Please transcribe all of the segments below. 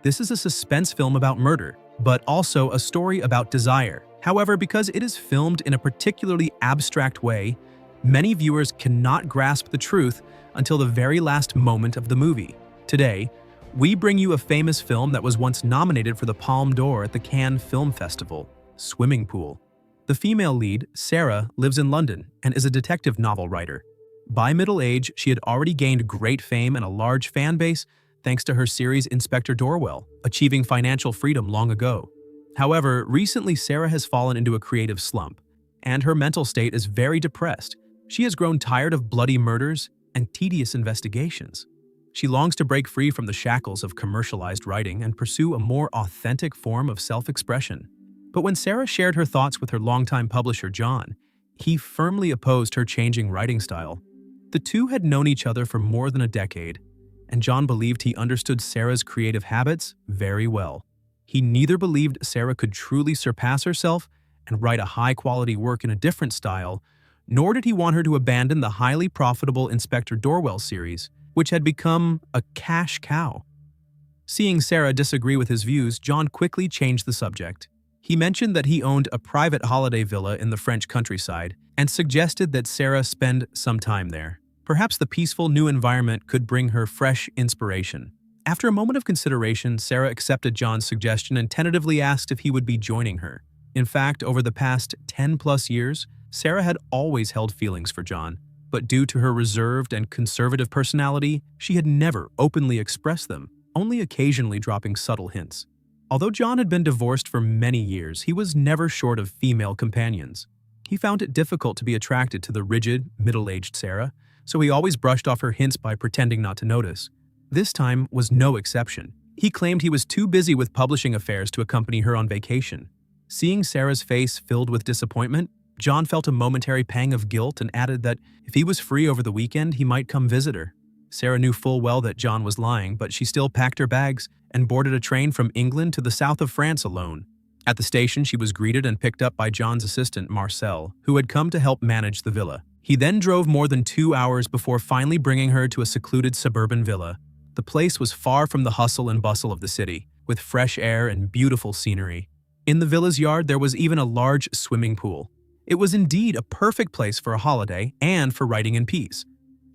This is a suspense film about murder, but also a story about desire. However, because it is filmed in a particularly abstract way, many viewers cannot grasp the truth until the very last moment of the movie. Today, we bring you a famous film that was once nominated for the Palme d'Or at the Cannes Film Festival, Swimming Pool. The female lead, Sarah, lives in London and is a detective novel writer. By middle age, she had already gained great fame and a large fan base thanks to her series Inspector Dorwell, achieving financial freedom long ago. However, recently Sarah has fallen into a creative slump, and her mental state is very depressed. She has grown tired of bloody murders and tedious investigations. She longs to break free from the shackles of commercialized writing and pursue a more authentic form of self-expression. But when Sarah shared her thoughts with her longtime publisher John, he firmly opposed her changing writing style. The two had known each other for more than a decade, and John believed he understood Sarah's creative habits very well. He neither believed Sarah could truly surpass herself and write a high-quality work in a different style, nor did he want her to abandon the highly profitable Inspector Dorwell series, which had become a cash cow. Seeing Sarah disagree with his views, John quickly changed the subject. He mentioned that he owned a private holiday villa in the French countryside and suggested that Sarah spend some time there. Perhaps the peaceful new environment could bring her fresh inspiration. After a moment of consideration, Sarah accepted John's suggestion and tentatively asked if he would be joining her. In fact, over the past 10+ years, Sarah had always held feelings for John, but due to her reserved and conservative personality, she had never openly expressed them, only occasionally dropping subtle hints. Although John had been divorced for many years, he was never short of female companions. He found it difficult to be attracted to the rigid, middle-aged Sarah, so he always brushed off her hints by pretending not to notice. This time was no exception. He claimed he was too busy with publishing affairs to accompany her on vacation. Seeing Sarah's face filled with disappointment, John felt a momentary pang of guilt and added that if he was free over the weekend, he might come visit her. Sarah knew full well that John was lying, but she still packed her bags and boarded a train from England to the south of France alone. At the station, she was greeted and picked up by John's assistant, Marcel, who had come to help manage the villa. He then drove more than 2 hours before finally bringing her to a secluded suburban villa. The place was far from the hustle and bustle of the city, with fresh air and beautiful scenery. In the villa's yard, there was even a large swimming pool. It was indeed a perfect place for a holiday and for writing in peace.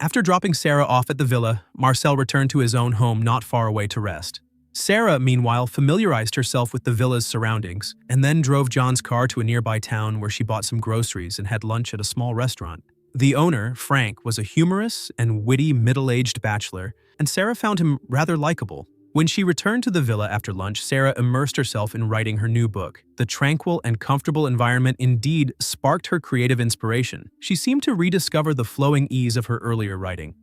After dropping Sarah off at the villa, Marcel returned to his own home not far away to rest. Sarah, meanwhile, familiarized herself with the villa's surroundings and then drove John's car to a nearby town where she bought some groceries and had lunch at a small restaurant. The owner, Franck, was a humorous and witty middle-aged bachelor, and Sarah found him rather likable. When she returned to the villa after lunch, Sarah immersed herself in writing her new book. The tranquil and comfortable environment indeed sparked her creative inspiration. She seemed to rediscover the flowing ease of her earlier writing.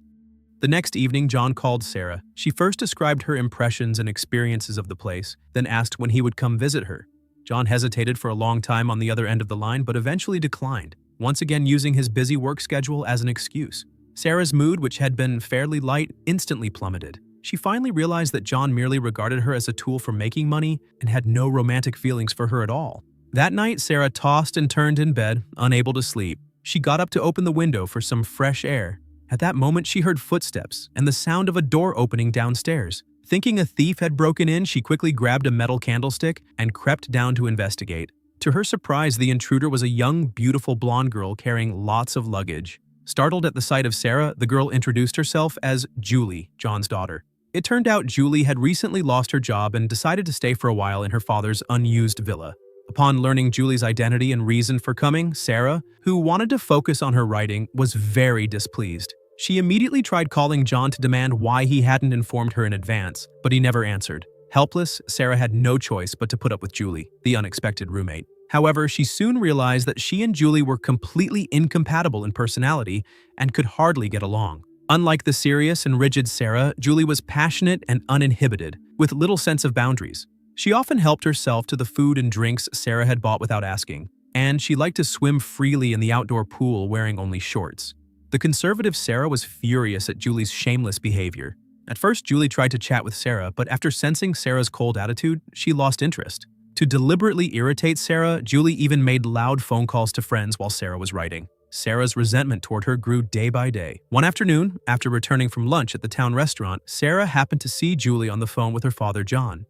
The next evening, John called Sarah. She first described her impressions and experiences of the place, then asked when he would come visit her. John hesitated for a long time on the other end of the line, but eventually declined, once again using his busy work schedule as an excuse. Sarah's mood, which had been fairly light, instantly plummeted. She finally realized that John merely regarded her as a tool for making money and had no romantic feelings for her at all. That night, Sarah tossed and turned in bed, unable to sleep. She got up to open the window for some fresh air. At that moment, she heard footsteps and the sound of a door opening downstairs. Thinking a thief had broken in, she quickly grabbed a metal candlestick and crept down to investigate. To her surprise, the intruder was a young, beautiful blonde girl carrying lots of luggage. Startled at the sight of Sarah, the girl introduced herself as Julie, John's daughter. It turned out Julie had recently lost her job and decided to stay for a while in her father's unused villa. Upon learning Julie's identity and reason for coming, Sarah, who wanted to focus on her writing, was very displeased. She immediately tried calling John to demand why he hadn't informed her in advance, but he never answered. Helpless, Sarah had no choice but to put up with Julie, the unexpected roommate. However, she soon realized that she and Julie were completely incompatible in personality and could hardly get along. Unlike the serious and rigid Sarah, Julie was passionate and uninhibited, with little sense of boundaries. She often helped herself to the food and drinks Sarah had bought without asking, and she liked to swim freely in the outdoor pool wearing only shorts. The conservative Sarah was furious at Julie's shameless behavior. At first, Julie tried to chat with Sarah, but after sensing Sarah's cold attitude, she lost interest. To deliberately irritate Sarah, Julie even made loud phone calls to friends while Sarah was writing. Sarah's resentment toward her grew day by day. One afternoon, after returning from lunch at the town restaurant, Sarah happened to see Julie on the phone with her father, John.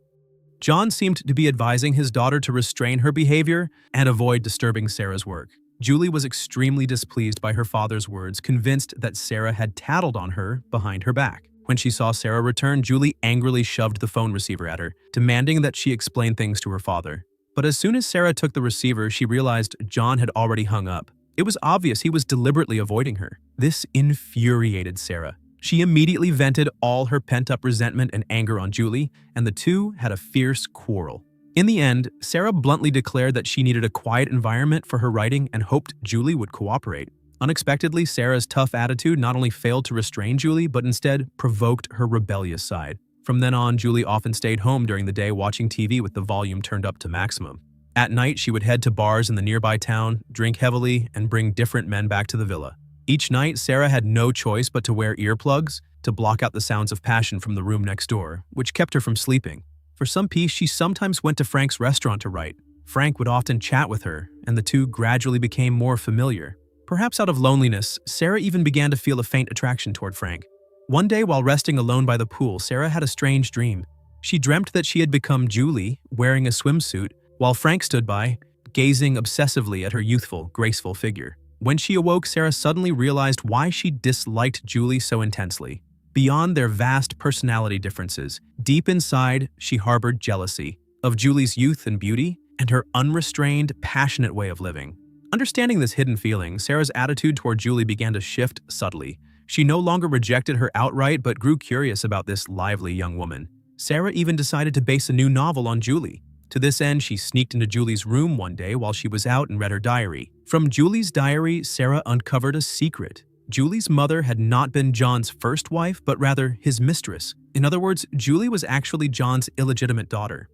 John seemed to be advising his daughter to restrain her behavior and avoid disturbing Sarah's work. Julie was extremely displeased by her father's words, convinced that Sarah had tattled on her behind her back. When she saw Sarah return, Julie angrily shoved the phone receiver at her, demanding that she explain things to her father. But as soon as Sarah took the receiver, she realized John had already hung up. It was obvious he was deliberately avoiding her. This infuriated Sarah. She immediately vented all her pent-up resentment and anger on Julie, and the two had a fierce quarrel. In the end, Sarah bluntly declared that she needed a quiet environment for her writing and hoped Julie would cooperate. Unexpectedly, Sarah's tough attitude not only failed to restrain Julie, but instead provoked her rebellious side. From then on, Julie often stayed home during the day watching TV with the volume turned up to maximum. At night, she would head to bars in the nearby town, drink heavily, and bring different men back to the villa. Each night, Sarah had no choice but to wear earplugs to block out the sounds of passion from the room next door, which kept her from sleeping. For some peace, she sometimes went to Franck's restaurant to write. Franck would often chat with her, and the two gradually became more familiar. Perhaps out of loneliness, Sarah even began to feel a faint attraction toward Franck. One day, while resting alone by the pool, Sarah had a strange dream. She dreamt that she had become Julie, wearing a swimsuit, while Franck stood by, gazing obsessively at her youthful, graceful figure. When she awoke, Sarah suddenly realized why she disliked Julie so intensely. Beyond their vast personality differences, deep inside, she harbored jealousy of Julie's youth and beauty and her unrestrained, passionate way of living. Understanding this hidden feeling, Sarah's attitude toward Julie began to shift subtly. She no longer rejected her outright but grew curious about this lively young woman. Sarah even decided to base a new novel on Julie. To this end, she sneaked into Julie's room one day while she was out and read her diary. From Julie's diary, Sarah uncovered a secret. Julie's mother had not been John's first wife, but rather his mistress. In other words, Julie was actually John's illegitimate daughter.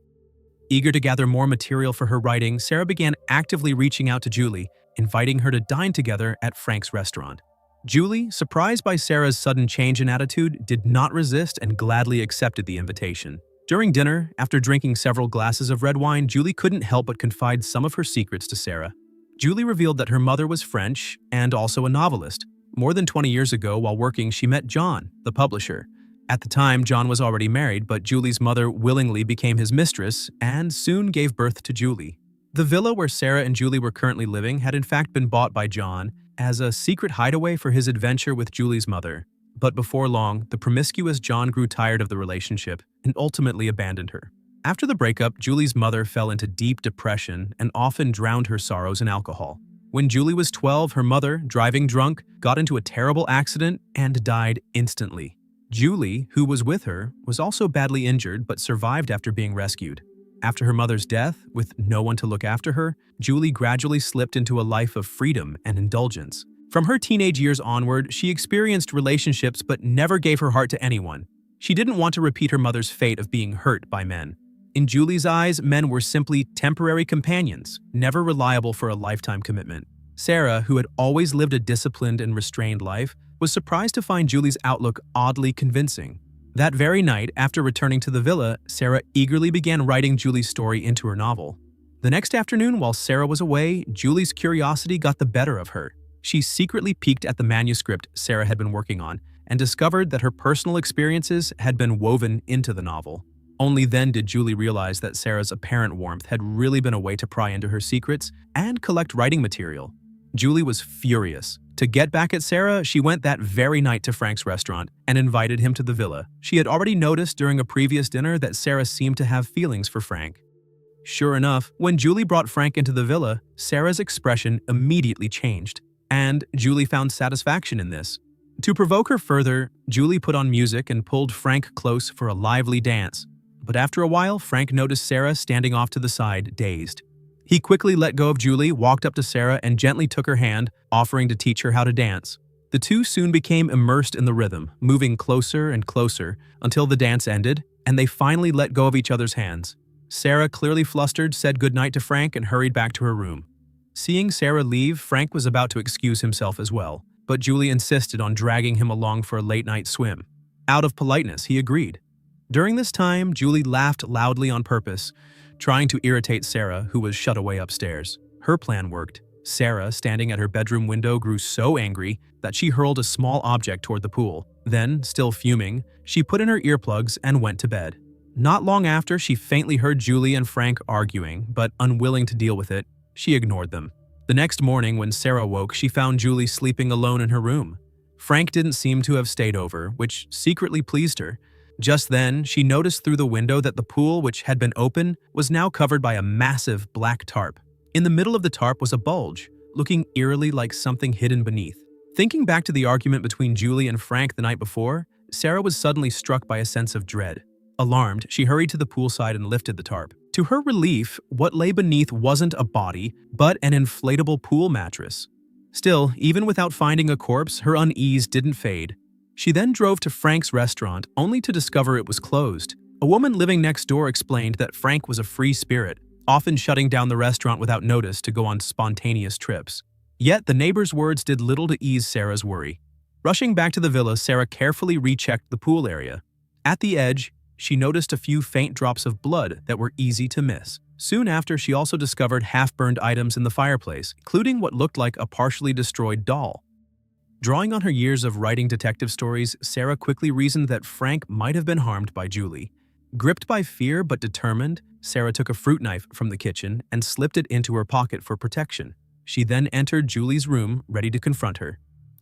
Eager to gather more material for her writing, Sarah began actively reaching out to Julie, inviting her to dine together at Franck's restaurant. Julie, surprised by Sarah's sudden change in attitude, did not resist and gladly accepted the invitation. During dinner, after drinking several glasses of red wine, Julie couldn't help but confide some of her secrets to Sarah. Julie revealed that her mother was French and also a novelist. More than 20 years ago, while working, she met John, the publisher. At the time, John was already married, but Julie's mother willingly became his mistress and soon gave birth to Julie. The villa where Sarah and Julie were currently living had in fact been bought by John as a secret hideaway for his adventure with Julie's mother. But before long, the promiscuous John grew tired of the relationship and ultimately abandoned her. After the breakup, Julie's mother fell into deep depression and often drowned her sorrows in alcohol. When Julie was 12, her mother, driving drunk, got into a terrible accident and died instantly. Julie, who was with her, was also badly injured but survived after being rescued. After her mother's death, with no one to look after her, Julie gradually slipped into a life of freedom and indulgence. From her teenage years onward, she experienced relationships but never gave her heart to anyone. She didn't want to repeat her mother's fate of being hurt by men. In Julie's eyes, men were simply temporary companions, never reliable for a lifetime commitment. Sarah, who had always lived a disciplined and restrained life, was surprised to find Julie's outlook oddly convincing. That very night, after returning to the villa, Sarah eagerly began writing Julie's story into her novel. The next afternoon, while Sarah was away, Julie's curiosity got the better of her. She secretly peeked at the manuscript Sarah had been working on and discovered that her personal experiences had been woven into the novel. Only then did Julie realize that Sarah's apparent warmth had really been a way to pry into her secrets and collect writing material. Julie was furious. To get back at Sarah, she went that very night to Franck's restaurant and invited him to the villa. She had already noticed during a previous dinner that Sarah seemed to have feelings for Franck. Sure enough, when Julie brought Franck into the villa, Sarah's expression immediately changed, and Julie found satisfaction in this. To provoke her further, Julie put on music and pulled Franck close for a lively dance. But after a while, Franck noticed Sarah standing off to the side, dazed. He quickly let go of Julie, walked up to Sarah, and gently took her hand, offering to teach her how to dance. The two soon became immersed in the rhythm, moving closer and closer until the dance ended, and they finally let go of each other's hands. Sarah, clearly flustered, said goodnight to Franck and hurried back to her room. Seeing Sarah leave, Franck was about to excuse himself as well, but Julie insisted on dragging him along for a late-night swim. Out of politeness, he agreed. During this time, Julie laughed loudly on purpose, trying to irritate Sarah, who was shut away upstairs. Her plan worked. Sarah, standing at her bedroom window, grew so angry that she hurled a small object toward the pool. Then, still fuming, she put in her earplugs and went to bed. Not long after, she faintly heard Julie and Franck arguing, but unwilling to deal with it, she ignored them. The next morning, when Sarah woke, she found Julie sleeping alone in her room. Franck didn't seem to have stayed over, which secretly pleased her. Just then, she noticed through the window that the pool, which had been open, was now covered by a massive black tarp. In the middle of the tarp was a bulge, looking eerily like something hidden beneath. Thinking back to the argument between Julie and Franck the night before, Sarah was suddenly struck by a sense of dread. Alarmed, she hurried to the poolside and lifted the tarp. To her relief, what lay beneath wasn't a body, but an inflatable pool mattress. Still, even without finding a corpse, her unease didn't fade. She then drove to Franck's restaurant, only to discover it was closed. A woman living next door explained that Franck was a free spirit, often shutting down the restaurant without notice to go on spontaneous trips. Yet the neighbor's words did little to ease Sarah's worry. Rushing back to the villa, Sarah carefully rechecked the pool area. At the edge, she noticed a few faint drops of blood that were easy to miss. Soon after, she also discovered half-burned items in the fireplace, including what looked like a partially destroyed doll. Drawing on her years of writing detective stories, Sarah quickly reasoned that Franck might have been harmed by Julie. Gripped by fear but determined, Sarah took a fruit knife from the kitchen and slipped it into her pocket for protection. She then entered Julie's room, ready to confront her.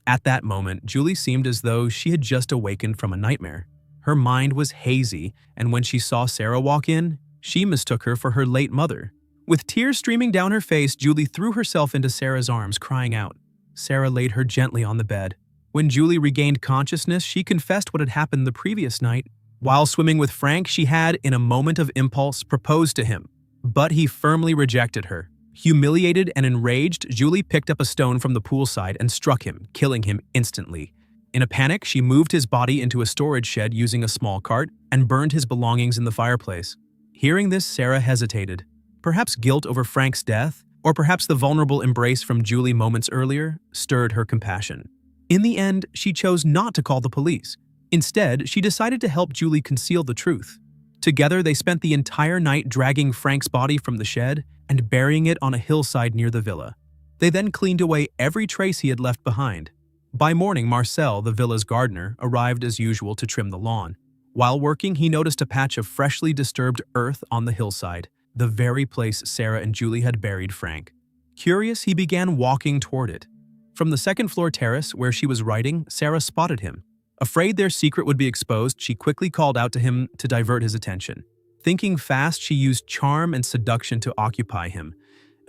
At that moment, Julie seemed as though she had just awakened from a nightmare. Her mind was hazy, and when she saw Sarah walk in, she mistook her for her late mother. With tears streaming down her face, Julie threw herself into Sarah's arms, crying out. Sarah laid her gently on the bed. When Julie regained consciousness, she confessed what had happened the previous night. While swimming with Franck, she had, in a moment of impulse, proposed to him. But he firmly rejected her. Humiliated and enraged, Julie picked up a stone from the poolside and struck him, killing him instantly. In a panic, she moved his body into a storage shed using a small cart and burned his belongings in the fireplace. Hearing this, Sarah hesitated. Perhaps guilt over Franck's death, or perhaps the vulnerable embrace from Julie moments earlier, stirred her compassion. In the end, she chose not to call the police. Instead, she decided to help Julie conceal the truth. Together, they spent the entire night dragging Franck's body from the shed and burying it on a hillside near the villa. They then cleaned away every trace he had left behind. By morning, Marcel, the villa's gardener, arrived as usual to trim the lawn. While working, he noticed a patch of freshly disturbed earth on the hillside, the very place Sarah and Julie had buried Franck. Curious, he began walking toward it. From the second-floor terrace where she was writing, Sarah spotted him. Afraid their secret would be exposed, she quickly called out to him to divert his attention. Thinking fast, she used charm and seduction to occupy him,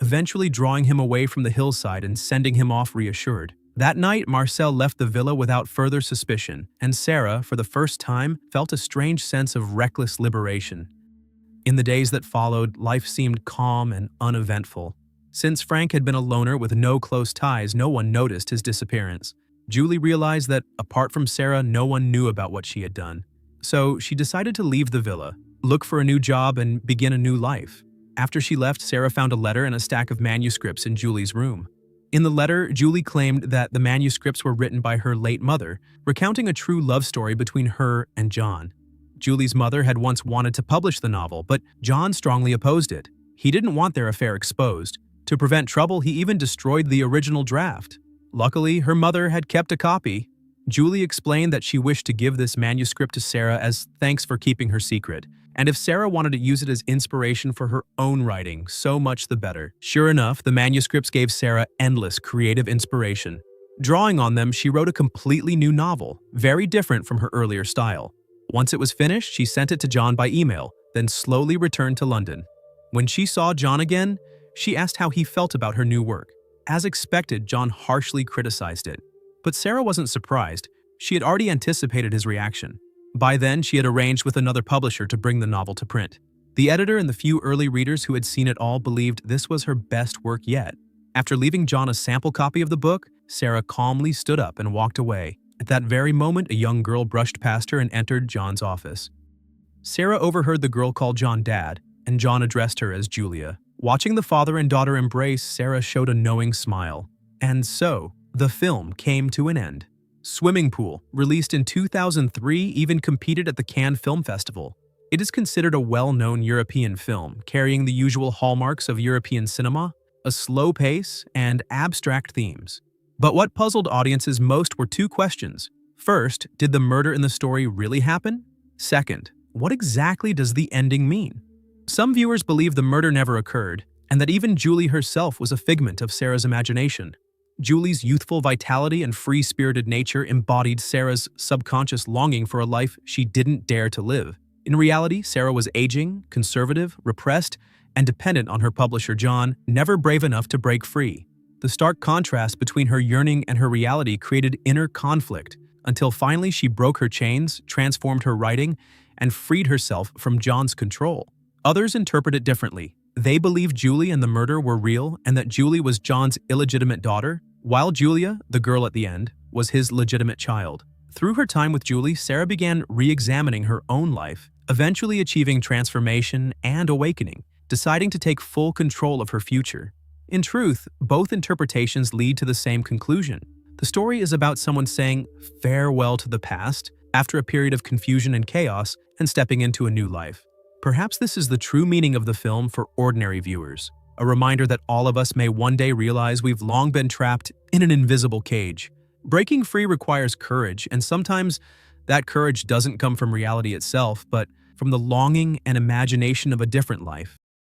eventually drawing him away from the hillside and sending him off reassured. That night, Marcel left the villa without further suspicion, and Sarah, for the first time, felt a strange sense of reckless liberation. In the days that followed, life seemed calm and uneventful. Since Franck had been a loner with no close ties, no one noticed his disappearance. Julie realized that, apart from Sarah, no one knew about what she had done. So she decided to leave the villa, look for a new job, and begin a new life. After she left, Sarah found a letter and a stack of manuscripts in Julie's room. In the letter, Julie claimed that the manuscripts were written by her late mother, recounting a true love story between her and John. Julie's mother had once wanted to publish the novel, but John strongly opposed it. He didn't want their affair exposed. To prevent trouble, he even destroyed the original draft. Luckily, her mother had kept a copy. Julie explained that she wished to give this manuscript to Sarah as thanks for keeping her secret, and if Sarah wanted to use it as inspiration for her own writing, so much the better. Sure enough, the manuscripts gave Sarah endless creative inspiration. Drawing on them, she wrote a completely new novel, very different from her earlier style. Once it was finished, she sent it to John by email, then slowly returned to London. When she saw John again, she asked how he felt about her new work. As expected, John harshly criticized it. But Sarah wasn't surprised. She had already anticipated his reaction. By then, she had arranged with another publisher to bring the novel to print. The editor and the few early readers who had seen it all believed this was her best work yet. After leaving John a sample copy of the book, Sarah calmly stood up and walked away. At that very moment, a young girl brushed past her and entered John's office. Sarah overheard the girl call John Dad, and John addressed her as Julia. Watching the father and daughter embrace, Sarah showed a knowing smile. And so, the film came to an end. Swimming Pool, released in 2003, even competed at the Cannes Film Festival. It is considered a well-known European film, carrying the usual hallmarks of European cinema, a slow pace, and abstract themes. But what puzzled audiences most were two questions. First, did the murder in the story really happen? Second, what exactly does the ending mean? Some viewers believe the murder never occurred, and that even Julie herself was a figment of Sarah's imagination. Julie's youthful vitality and free-spirited nature embodied Sarah's subconscious longing for a life she didn't dare to live. In reality, Sarah was aging, conservative, repressed, and dependent on her publisher John, never brave enough to break free. The stark contrast between her yearning and her reality created inner conflict, until finally she broke her chains, transformed her writing, and freed herself from John's control. Others interpret it differently. They believe Julie and the murder were real and that Julie was John's illegitimate daughter, while Julia, the girl at the end, was his legitimate child. Through her time with Julie, Sarah began re-examining her own life, eventually achieving transformation and awakening, deciding to take full control of her future. In truth, both interpretations lead to the same conclusion. The story is about someone saying farewell to the past after a period of confusion and chaos and stepping into a new life. Perhaps this is the true meaning of the film for ordinary viewers, a reminder that all of us may one day realize we've long been trapped in an invisible cage. Breaking free requires courage, and sometimes that courage doesn't come from reality itself, but from the longing and imagination of a different life.